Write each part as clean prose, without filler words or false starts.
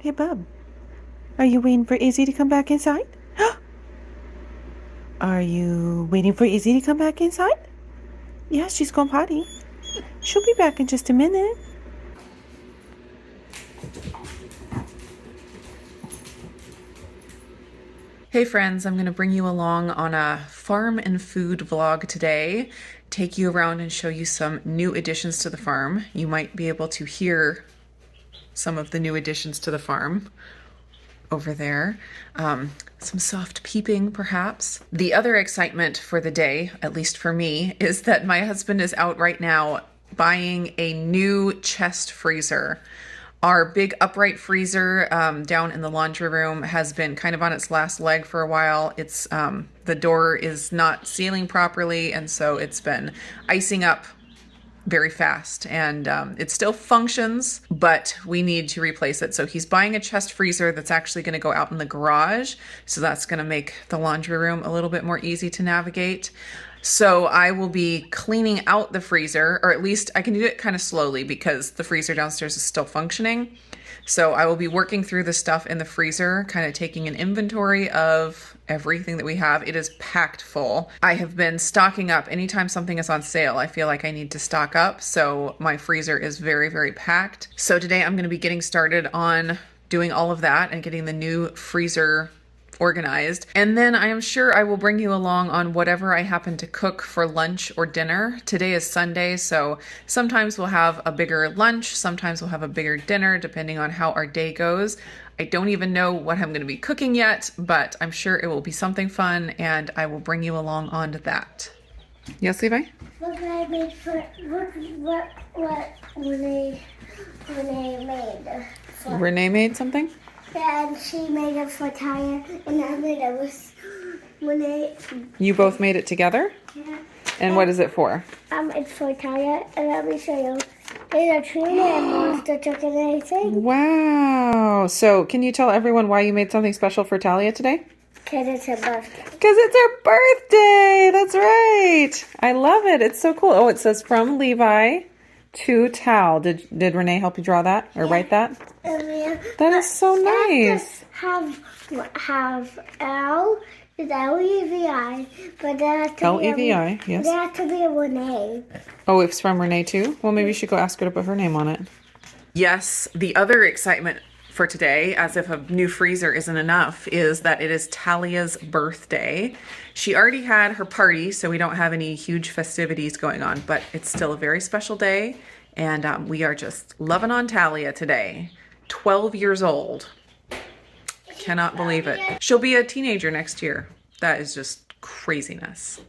Hey, bub. Are you waiting for Izzy to come back inside? Are you waiting for Izzy to come back inside? Yeah, she's gone potty. She'll be back in just a minute. Hey friends, I'm going to bring you along on a farm and food vlog today, take you around and show you some new additions to the farm. You might be able to hear some of the new additions to the farm over there. Some soft peeping perhaps. The other excitement for the day, at least for me, is that my husband is out right now buying a new chest freezer. Our big upright freezer down in the laundry room has been kind of on its last leg for a while. It's the door is not sealing properly, and so it's been icing up very fast, and it still functions, but we need to replace it. So he's buying a chest freezer that's actually going to go out in the garage. So that's going to make the laundry room a little bit more easy to navigate. So I will be cleaning out the freezer, or at least I can do it kind of slowly because the freezer downstairs is still functioning. So I will be working through the stuff in the freezer, kind of taking an inventory of everything that we have. It is packed full. I have been stocking up. Anytime something is on sale, I feel like I need to stock up. So my freezer is very, very packed. So today I'm going to be getting started on doing all of that and getting the new freezer organized. And then I am sure I will bring you along on whatever I happen to cook for lunch or dinner. Today is Sunday, so sometimes we'll have a bigger lunch, sometimes we'll have a bigger dinner, depending on how our day goes. I don't even know what I'm going to be cooking yet, but I'm sure it will be something fun, and I will bring you along on to that. Yes, Levi? What I made for what Renee made. Renee made something? Yeah, and she made it for Taya, and I made it with Renee. You both made it together? Yeah. And what is it for? It's for Taya, and let me show you. There's a tree and monster chicken and everything. Wow. So can you tell everyone why you made something special for Talia today? Because it's her birthday. Because it's her birthday. That's right. I love it. It's so cool. Oh, it says from Levi to Tal. Did Renee help you draw that or write that? Yeah. That is so nice. Have L is L-E-V-I, but there has to L-E-V-I, be yes. There has to be a Renee. Oh, it's from Renee too? Well, maybe you should go ask her to put her name on it. Yes, the other excitement for today, as if a new freezer isn't enough, is that it is Talia's birthday. She already had her party, so we don't have any huge festivities going on, but it's still a very special day, and we are just loving on Talia today. 12 years old. I cannot believe it. She'll be a teenager next year. That is just craziness.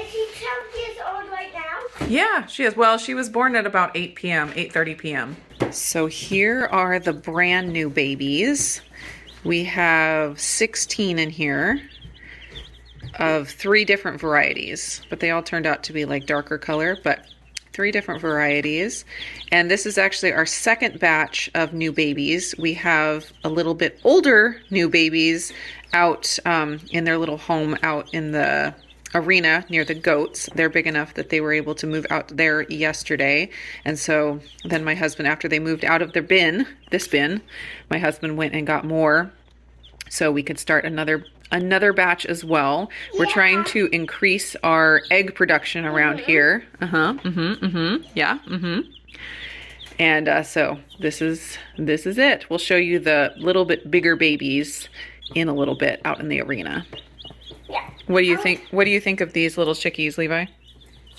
Is she 12 years old right now? Yeah, she is. Well, she was born at about 8 p.m., 8:30 p.m. So here are the brand new babies. We have 16 in here of 3 different varieties, but they all turned out to be like darker color, but 3 different varieties. And this is actually our second batch of new babies. We have a little bit older new babies out in their little home out in the arena near the goats. They're big enough that they were able to move out there yesterday. And so then my husband, after they moved out of their bin, this bin, my husband went and got more so we could start another batch as well. We're trying to increase our egg production around here. Yeah. And so this is it. We'll show you the little bit bigger babies in a little bit out in the arena. Yeah. What do you think? What do you think of these little chickies, Levi?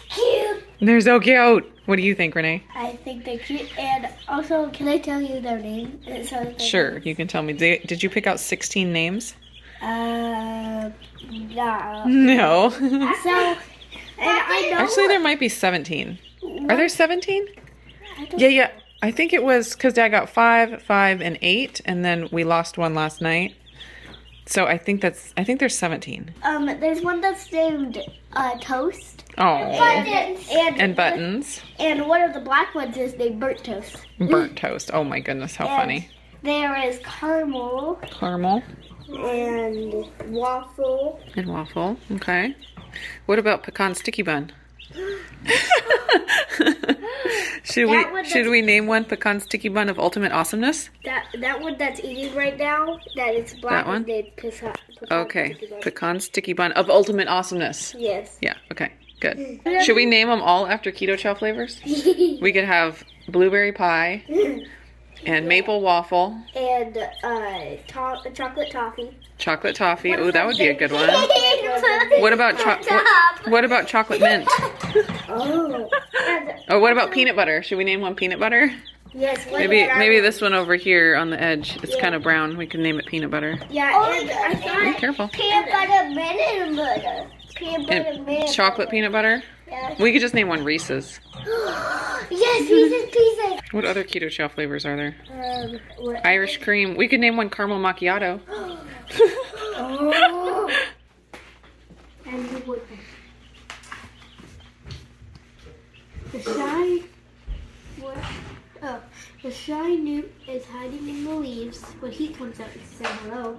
Cute. They're so cute. What do you think, Renee? I think they're cute. And also, can I tell you their name? Sure, you can tell me. Did you pick out 16 names? No. No. So, and I know. Actually, there might be 17. Are there 17? I don't Yeah. I think it was because Dad got 5, 5, and 8, and then we lost one last night. So I think there's 17. There's one that's named Toast. Oh. And buttons. And one of the black ones is named Burnt Toast. Burnt toast. Oh my goodness, how funny. There is Caramel. Caramel. And Waffle. And waffle. Okay. What about pecan sticky bun? Should we name one Pecan Sticky Bun of Ultimate Awesomeness? That one that's eating right now, that is black. That one? Is named Pecan Okay, Sticky Bun. Pecan Sticky Bun of Ultimate Awesomeness. Yes. Yeah, okay, good. Should we name them all after keto chow flavors? We could have blueberry pie and maple waffle. And chocolate toffee. Chocolate toffee. Oh, that would be a good one. What about what about chocolate mint? Oh. Oh, what about peanut butter? Should we name one peanut butter? Yes. Maybe this one over here on the edge. It's kind of brown. We can name it peanut butter. Yeah, and I thought Be careful. peanut butter, banana butter. Peanut butter, And banana chocolate peanut butter? Yes. We could just name one Reese's. Yes, pieces. What other keto chow flavors are there? What? Irish cream. We could name one caramel macchiato. Oh. And you would. The shy. What? Oh, the shy newt is hiding in the leaves. When he comes out to say hello.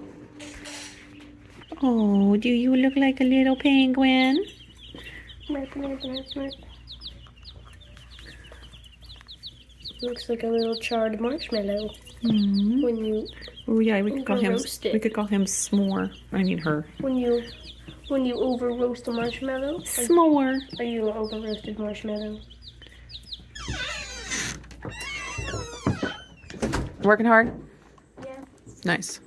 Oh, do you look like a little penguin? Looks like a little charred marshmallow. Mm-hmm. When you Oh yeah, we could call him. roast it. We could call him S'more. I mean her. when you over roast a marshmallow. S'more. Are you an over roasted marshmallow? Working hard? Yeah. Nice.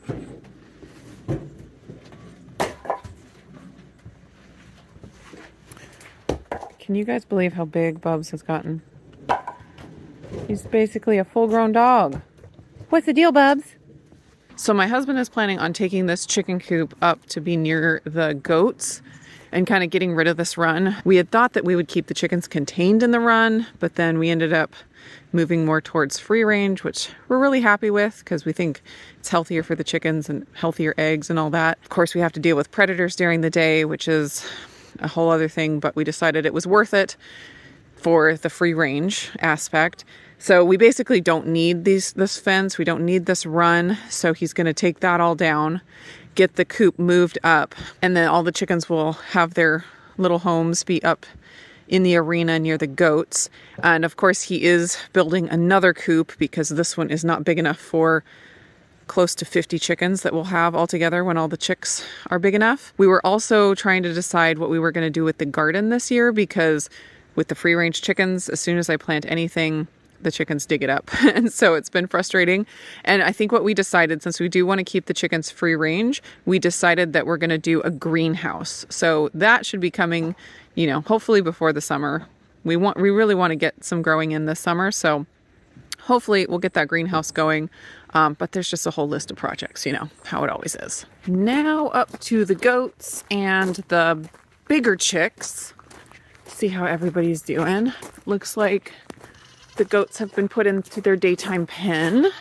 Can you guys believe how big Bubs has gotten? He's basically a full-grown dog. What's the deal, Bubs? So my husband is planning on taking this chicken coop up to be near the goats and kind of getting rid of this run. We had thought that we would keep the chickens contained in the run, but then we ended up moving more towards free range, which we're really happy with because we think it's healthier for the chickens and healthier eggs and all that. Of course, we have to deal with predators during the day, which is a whole other thing, but we decided it was worth it for the free range aspect. So we basically don't need this fence. We don't need this run. So he's going to take that all down, get the coop moved up, and then all the chickens will have their little homes be up in the arena near the goats. And of course he is building another coop because this one is not big enough for close to 50 chickens that we'll have all together when all the chicks are big enough. We were also trying to decide what we were going to do with the garden this year because with the free range chickens, as soon as I plant anything, the chickens dig it up. And so it's been frustrating. And I think what we decided, since we do want to keep the chickens free range, we decided that we're going to do a greenhouse. So that should be coming, hopefully before the summer. We really want to get some growing in this summer. So hopefully we'll get that greenhouse going. But there's just a whole list of projects, how it always is. Now up to the goats and the bigger chicks. See how everybody's doing. Looks like the goats have been put into their daytime pen.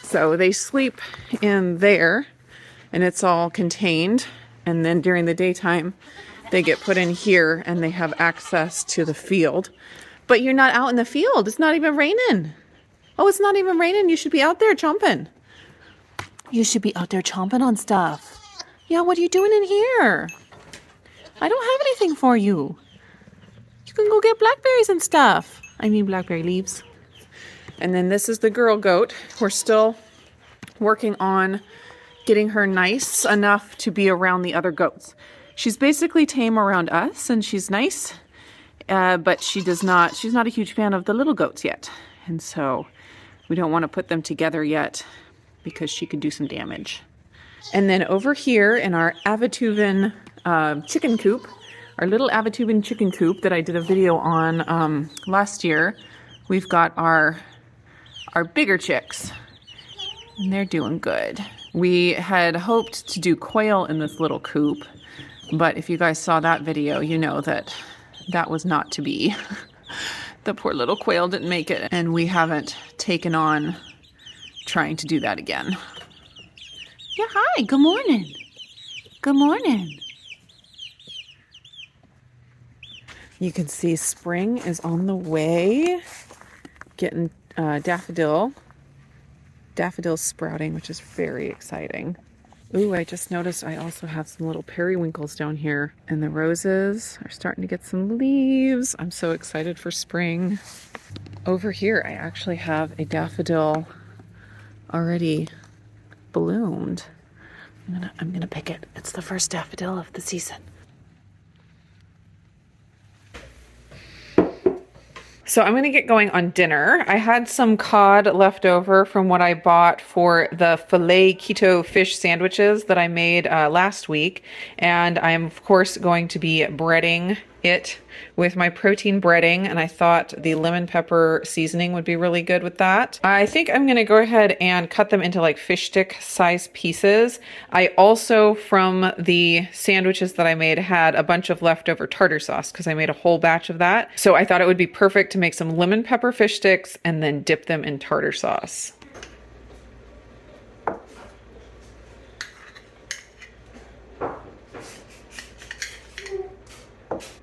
So they sleep in there and it's all contained. And then during the daytime, they get put in here and they have access to the field. But you're not out in the field. It's not even raining. Oh, it's not even raining. You should be out there chomping. You should be out there chomping on stuff. Yeah, what are you doing in here? I don't have anything for you. You can go get blackberries and stuff. I mean blackberry leaves. And then this is the girl goat. We're still working on getting her nice enough to be around the other goats. She's basically tame around us and she's nice, but she's not a huge fan of the little goats yet. And so we don't want to put them together yet because she could do some damage. And then over here in our Avituvan chicken coop, our little Avituvan chicken coop that I did a video on last year, we've got our bigger chicks, and they're doing good. We had hoped to do quail in this little coop, but if you guys saw that video, you know that was not to be. The poor little quail didn't make it, and we haven't taken on trying to do that again. Yeah, hi, good morning. Good morning. You can see spring is on the way. Getting daffodils sprouting, which is very exciting. Ooh, I just noticed I also have some little periwinkles down here, and the roses are starting to get some leaves. I'm so excited for spring. Over here, I actually have a daffodil already bloomed. I'm gonna pick it. It's the first daffodil of the season. So I'm going to get going on dinner. I had some cod left over from what I bought for the filet keto fish sandwiches that I made last week. And I'm of course going to be breading it with my protein breading, and I thought the lemon pepper seasoning would be really good with that. I think I'm going to go ahead and cut them into like fish stick size pieces. I also, from the sandwiches that I made, had a bunch of leftover tartar sauce because I made a whole batch of that. So I thought it would be perfect to make some lemon pepper fish sticks and then dip them in tartar sauce.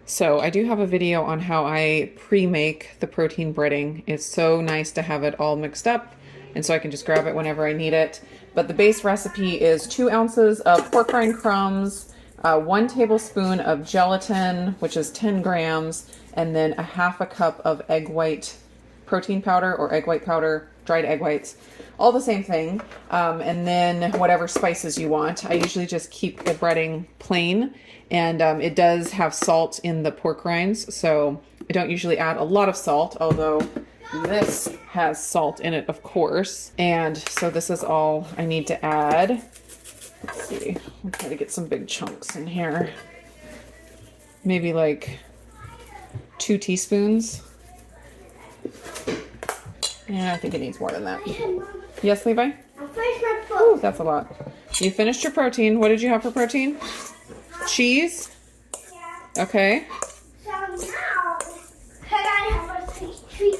So I do have a video on how I pre-make the protein breading. It's so nice to have it all mixed up, and so I can just grab it whenever I need it. But the base recipe is 2 ounces of pork rind crumbs, 1 tablespoon of gelatin, which is 10 grams, and then a half a cup of egg white protein powder or egg white powder, dried egg whites, all the same thing. And then whatever spices you want. I usually just keep the breading plain, and it does have salt in the pork rinds, so I don't usually add a lot of salt, although this has salt in it, of course. And so this is all I need to add. Let's see, I'll try to get some big chunks in here. Maybe like 2 teaspoons. Yeah, I think it needs more than that. Yes, Levi? I finished my food. Ooh, that's a lot. You finished your protein. What did you have for protein? Cheese? Yeah. Okay. So now, could I have a sweet treat?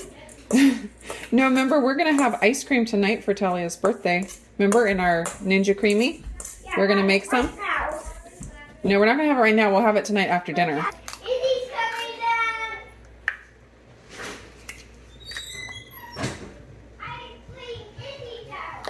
No, remember, we're going to have ice cream tonight for Talia's birthday. Remember, in our Ninja Creamy? Yeah, We're going to make some? now. No, we're not going to have it right now. We'll have it tonight after dinner. Izzy's coming down. I'm playing Izzy down.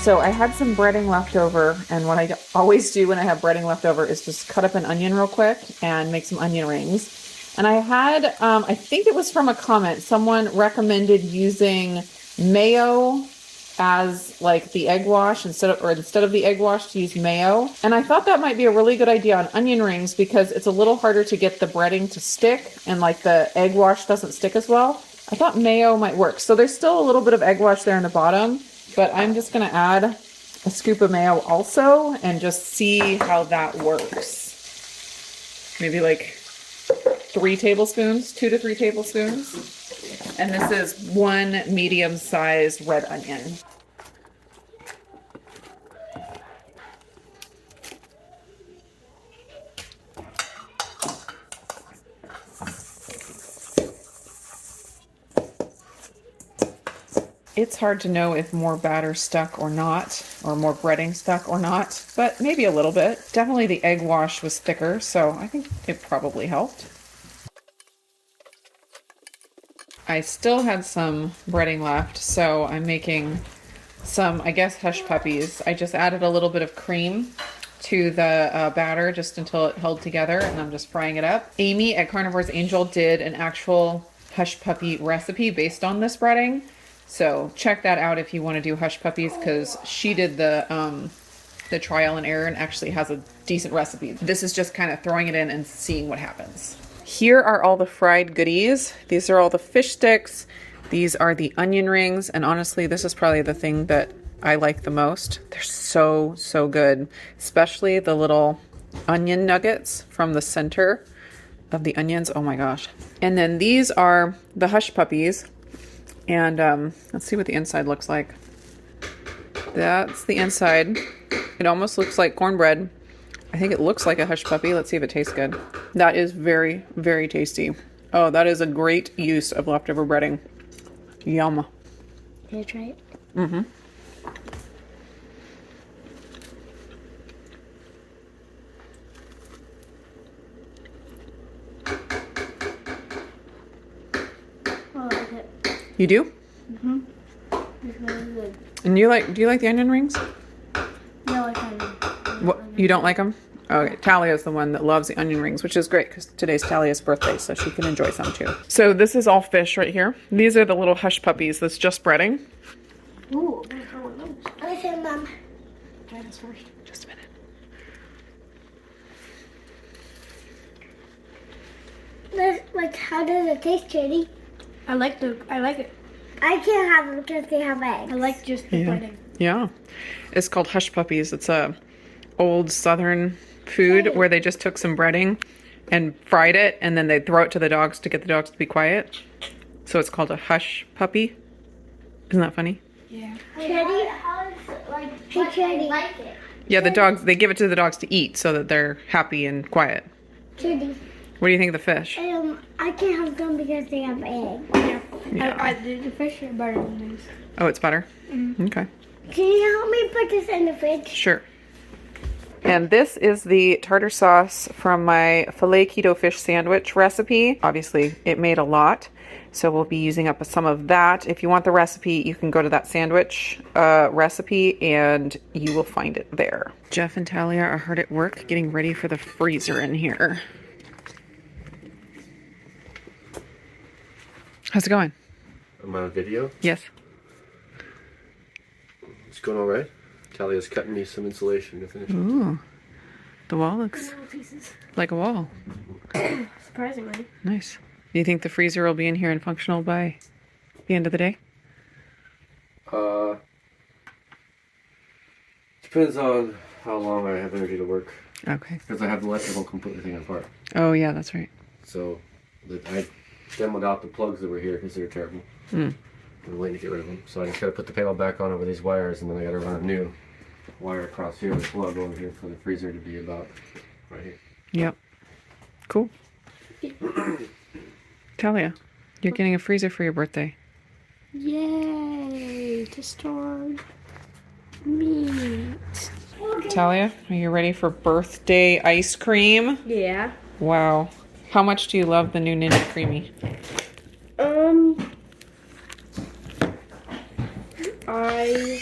So I had some breading left over, and what I always do when I have breading left over is just cut up an onion real quick and make some onion rings. And I had, I think it was from a comment, someone recommended using mayo as like the egg wash instead of the egg wash to use mayo. And I thought that might be a really good idea on onion rings because it's a little harder to get the breading to stick, and like the egg wash doesn't stick as well. I thought mayo might work. So there's still a little bit of egg wash there in the bottom, but I'm just gonna add a scoop of mayo also and just see how that works. Maybe like 3 tablespoons, 2 to 3 tablespoons. And this is 1 medium-sized red onion. It's hard to know if more batter stuck or not, or more breading stuck or not, but maybe a little bit. Definitely the egg wash was thicker, so I think it probably helped. I still had some breading left, so I'm making some, I guess, hush puppies. I just added a little bit of cream to the batter just until it held together, and I'm just frying it up. Amy at Carnivore's Angel did an actual hush puppy recipe based on this breading. So check that out if you want to do hush puppies, because she did the trial and error and actually has a decent recipe. This is just kind of throwing it in and seeing what happens. Here are all the fried goodies. These are all the fish sticks. These are the onion rings. And honestly, this is probably the thing that I like the most. They're so, so good. Especially the little onion nuggets from the center of the onions. Oh my gosh. And then these are the hush puppies. And let's see what the inside looks like. That's the inside. It almost looks like cornbread. I think it looks like a hush puppy. Let's see if it tastes good. That is very, very tasty. Oh, that is a great use of leftover breading. Yum. Can I try it? Mm-hmm. Oh, I like it. You do? Mm-hmm. It's really good. And do you like the onion rings? No, I kind of. What, you don't like them? Okay, Talia's the one that loves the onion rings, which is great because today's Talia's birthday, so she can enjoy some too. So this is all fish right here. These are the little hush puppies that's just breading. Ooh, I'm gonna throw one of those. Okay, Mom. Try this first. Just a minute. Like, how does it taste, Judy? I like it. I can't have them because they have eggs. I like just the breading. Yeah. It's called hush puppies. It's a old southern food where they just took some breading and fried it and then they'd throw it to the dogs to get the dogs to be quiet. So it's called a hush puppy. Isn't that funny? Yeah. Judy? Hey, Judy. Yeah, the dogs, they give it to the dogs to eat so that they're happy and quiet. Judy. What do you think of the fish? I can't have them because they have eggs. Yeah. The fish are better than these. Oh, it's butter? Okay. Can you help me put this in the fridge? Sure. And this is the tartar sauce from my filet keto fish sandwich recipe. Obviously, it made a lot, so we'll be using up some of that. If you want the recipe, you can go to that sandwich recipe and you will find it there. Jeff and Talia are hard at work getting ready for the freezer in here. How's it going? I'm on video. Yes. It's going all right. Talia's cutting me some insulation to finish. Ooh. The wall looks like a wall. Surprisingly. Nice. Do you think the freezer will be in here and functional by the end of the day? Depends on how long I have energy to work. Okay. Because I have the electrical completely taken apart. Oh, yeah, that's right. So I demoed out the plugs that were here because they were terrible. I'm waiting to get rid of them. So I just got to put the panel back on over these wires, and then I got to run a new wire across here, the plug over here for the freezer to be about right here. Yep. Cool. Talia, you're getting a freezer for your birthday. Yay! To store meat. Talia, are you ready for birthday ice cream? Yeah. Wow. How much do you love the new Ninja Creamy? I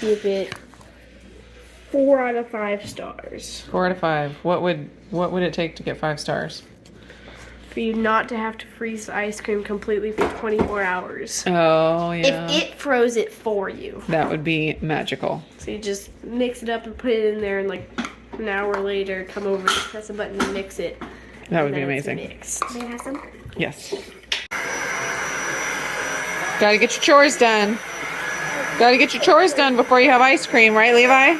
give it 4 out of 5 stars. 4 out of 5. What would it take to get 5 stars? For you not to have to freeze the ice cream completely for 24 hours. Oh, yeah. If it froze it for you. That would be magical. So you just mix it up and put it in there, and like an hour later, come over, press a button, and mix it. That would be And then it's amazing. mixed. May I have some? Yes. Gotta get your chores done. Gotta get your chores done before you have ice cream, right, Levi?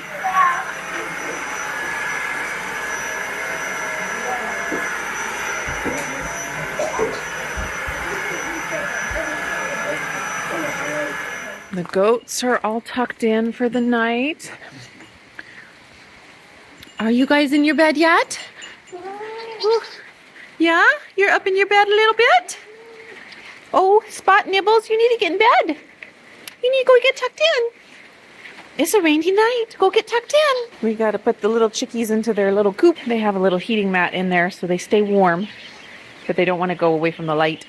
The goats are all tucked in for the night. Are you guys in your bed yet? Ooh. Yeah? You're up in your bed a little bit? Oh, Spot Nibbles, you need to get in bed. You need to go get tucked in. It's a rainy night. Go get tucked in. We got to put the little chickies into their little coop. They have a little heating mat in there so they stay warm, but they don't want to go away from the light.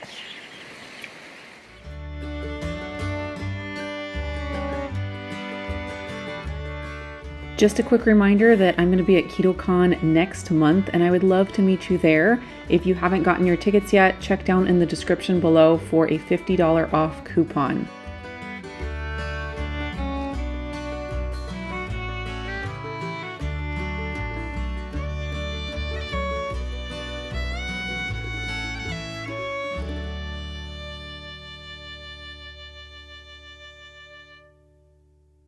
Just a quick reminder that I'm going to be at KetoCon next month, and I would love to meet you there. If you haven't gotten your tickets yet, check down in the description below for a $50 off coupon.